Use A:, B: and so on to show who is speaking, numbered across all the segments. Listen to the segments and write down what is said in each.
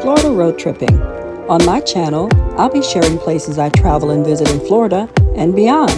A: Florida road tripping. On my channel, I'll be sharing places I travel and visit in Florida and beyond.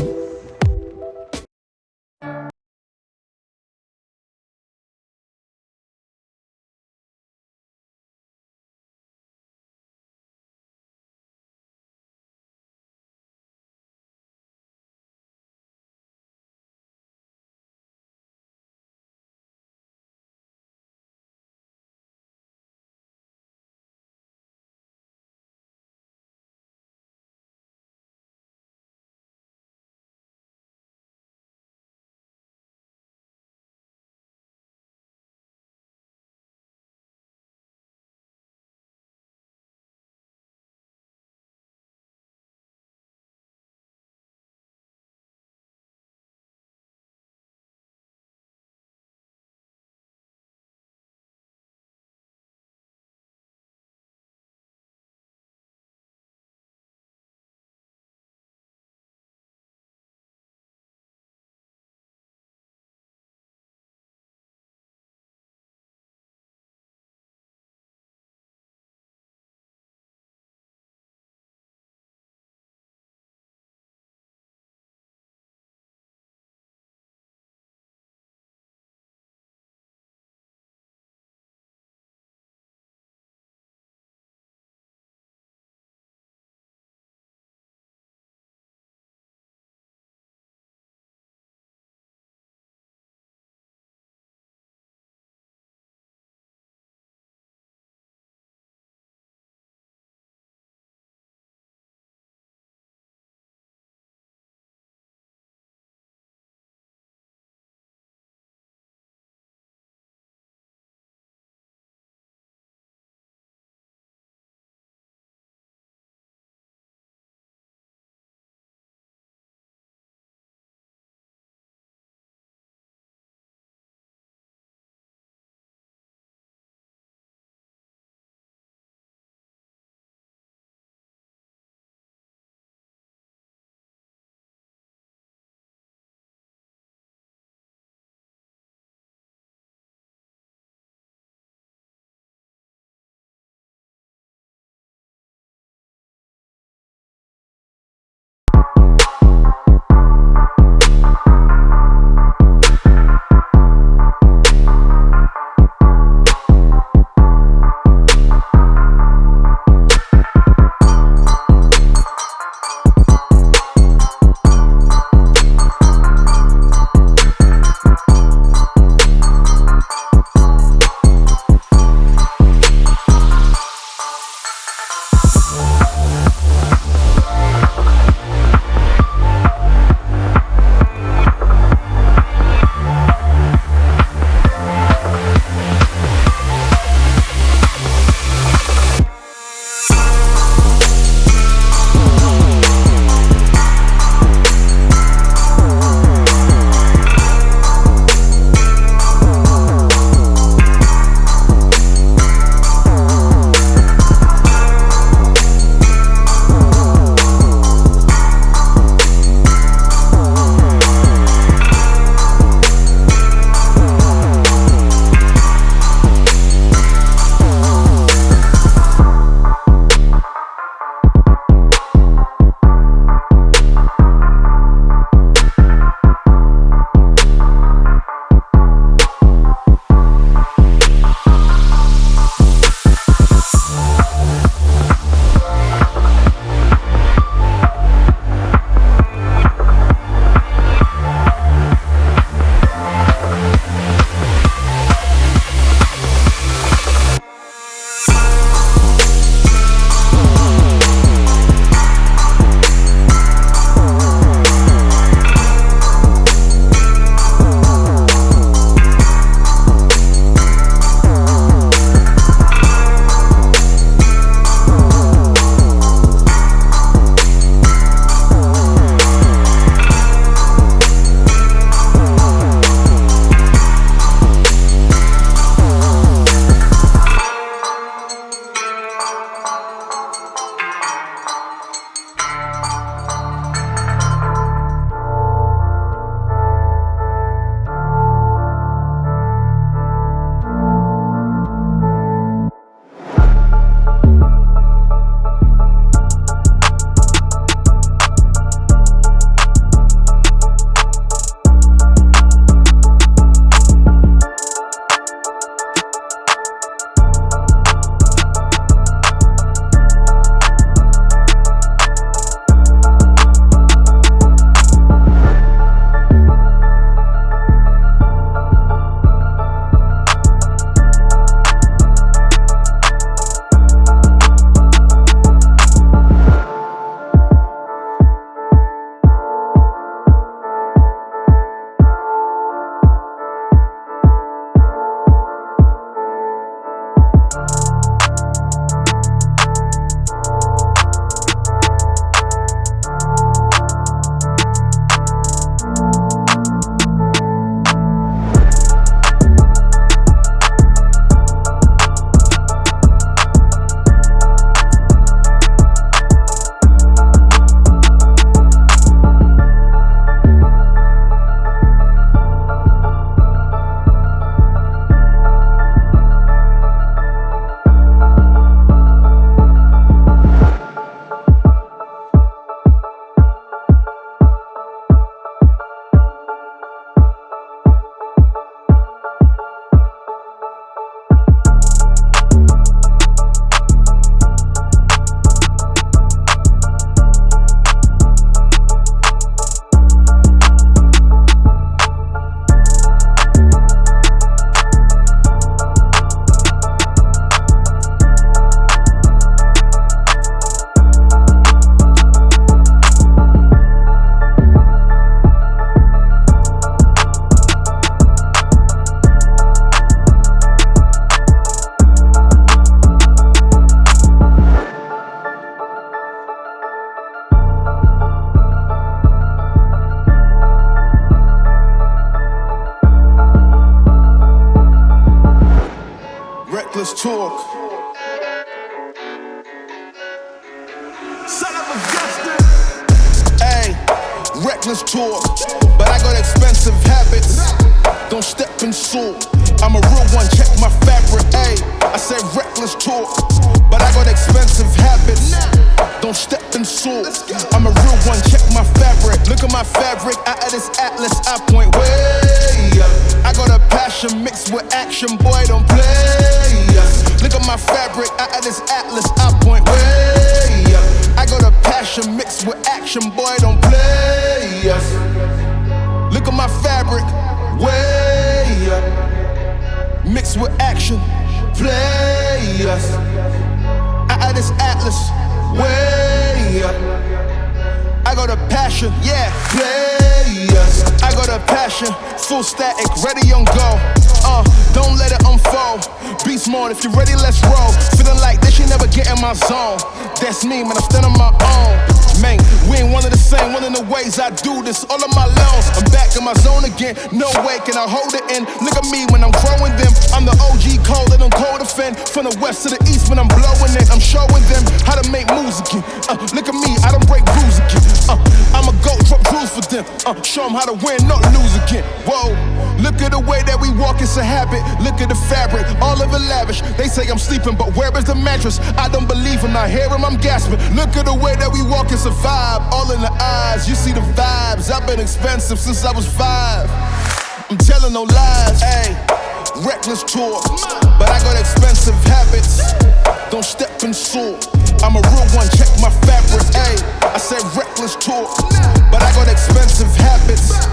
B: reckless talk. Son of a Justin. Hey, reckless talk, but I got expensive habits. Don't step in salt. I'm a real one, check my fabric. Hey, I said reckless talk, but I got expensive habits. Don't step in salt. I'm a real one, check my fabric. Look at my fabric, out of this atlas, I point way up. I got a passion mixed with action, boy, don't play. Look at my fabric, out of this atlas, I point way up. I got a passion mixed with action, boy, don't play. Look at my fabric, way up. Mixed with action, play us. Out of this atlas, way up. I got a passion, yeah, play us. I got a passion, full static, ready on go. Don't let it unfold. Be smart, if you're ready, let's roll. Feeling like this, you never get in my zone. That's me, man, I'm standing on my own. Man, we ain't one of the same, one of the ways I do this all on my own. I'm back in my zone again, no way can I hold it in. Look at me when I'm growing them. I'm the OG cold and I'm cold defend. From the west to the east when I'm blowing it, I'm showing them how to make moves again. Look at me, I don't break rules again. I'ma go drop rules for them. Show them how to win, not lose again. Whoa, look at the way that we walk, it's a habit. Look at the fabric, all of it lavish. They say I'm sleeping, but where is the mattress? I don't believe him, I hear him, I'm gasping. Look at the way that we walk, it's a vibe. All in the eyes, you see the vibes. I've been expensive since I was 5. I'm telling no lies, ayy. Reckless talk, but I got expensive habits. Don't step in salt. I'm a real one, check my fabric, ayy. I said reckless talk, but I got expensive habits.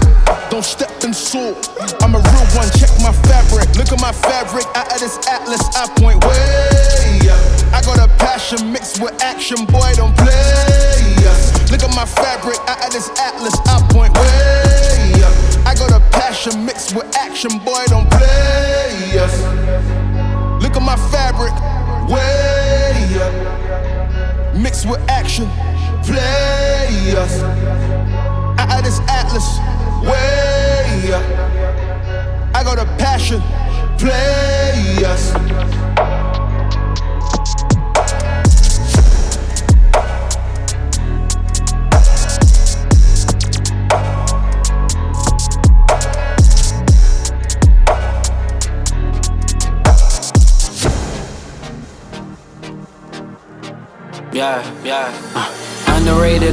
B: Don't step in salt. I'm a real one, check my fabric. Look at my fabric, out of this atlas, I point way up. I got a passion mixed with action, boy, don't play. Look at my fabric, out of this atlas, I point way up. I got a passion mixed with action, boy, don't play. Look at my fabric, way up. Mixed with action, play us. Out of this atlas, way up. I got a passion, play us.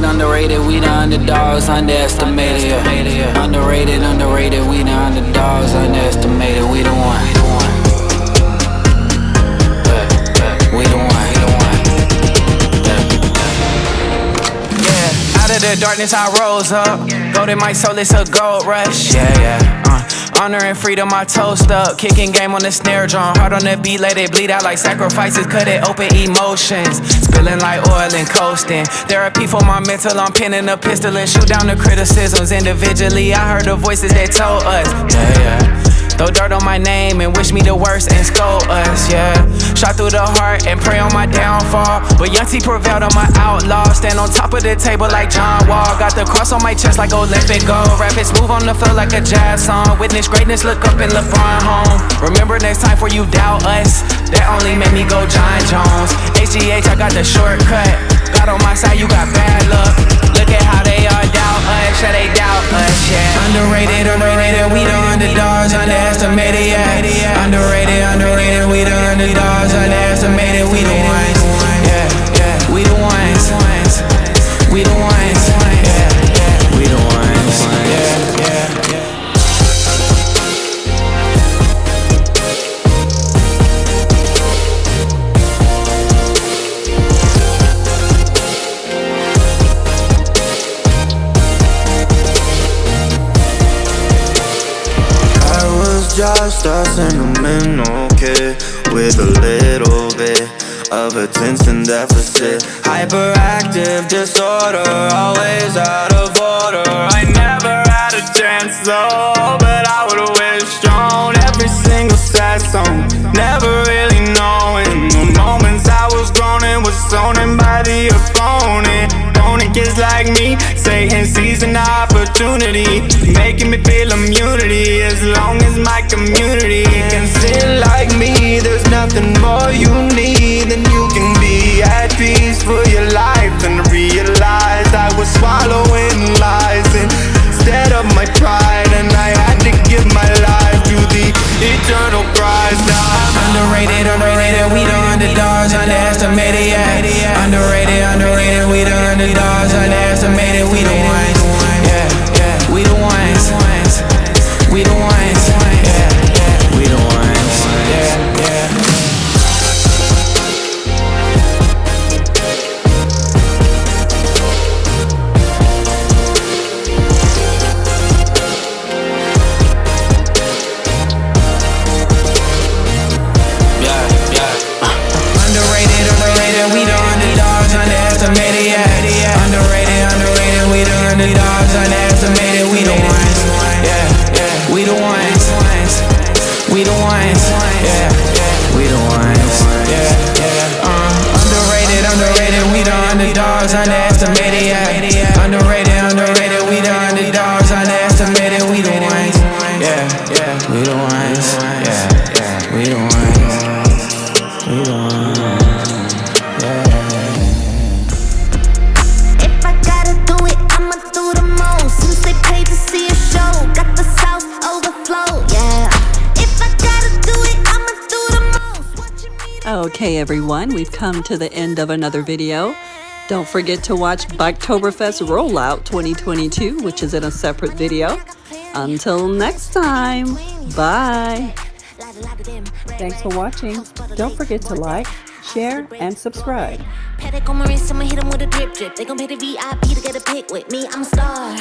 C: Underrated, we the underdogs, underestimated, yeah. Underrated, we the underdogs, underestimated, we the one. We the one. Yeah, out of the darkness I rose up. Gold in my soul, it's a gold rush. Yeah. Honor and freedom, I toast up. Kicking game on the snare drum. Heart on the beat, let it bleed out like sacrifices. Cut it open, emotions spilling like oil and coasting. Therapy for my mental, I'm pinning a pistol and shoot down the criticisms. Individually, I heard the voices that told us, yeah. Throw dirt on my name and wish me the worst and scold us, yeah. Shot through the heart and pray on my downfall. But Young T prevailed on my outlaw. Stand on top of the table like John Wall. Got the cross on my chest like Olympic gold. Rap it smooth on the floor like a jazz song. Witness greatness, look up in LeBron home. Remember next time before you doubt us. That only made me go John Jones. HGH, I got the shortcut. God on my side, you got bad luck. Look at how they all doubt us, yeah, they doubt us, yeah. Underrated, we the underdogs, underestimated, yeah. Underrated, we the underdogs, underestimated, we the ones, yeah. We the ones, we the ones, yeah. We the ones, yeah.
D: Just a sentimental kid with a little bit of attention deficit. Hyperactive disorder, always out of order. I never had a chance though, but I would've wished on every single sad song. Never really knowing the moments I was groaning was zoning by the opponent. Kids like me, Satan sees an opportunity, making me feel immunity. As long as my community can sit like me, there's nothing more
C: underdogs, underestimated, yeah. Underrated, underrated, we the underdogs, underestimated, we the ones. Yeah, yeah, we the ones. We the ones. Yeah, yeah, we the ones. Yeah, yeah. Underestimated, yeah. Underrated, underrated, we the underdogs, underestimated, we the ones. Yeah, yeah, we the ones. We the ones. Yeah, yeah, we the ones. Yeah, yeah. Underrated, underrated, we the underdogs, underestimated, yeah. Underrated, underrated, we the underdogs, underestimated, we the ones. Yeah, yeah, we the ones. Yeah, yeah, we the ones. We the ones.
A: Okay, everyone, we've come to the end of another video. Don't forget to watch Biketoberfest Rollout 2022, which is in a separate video. Until next time, bye. Thanks for watching. Don't forget to like, share, and subscribe.
E: Paddock on my wrist, I'ma hit 'em with a drip drip. They gon' pay the VIP to get a pic with me, I'm a star.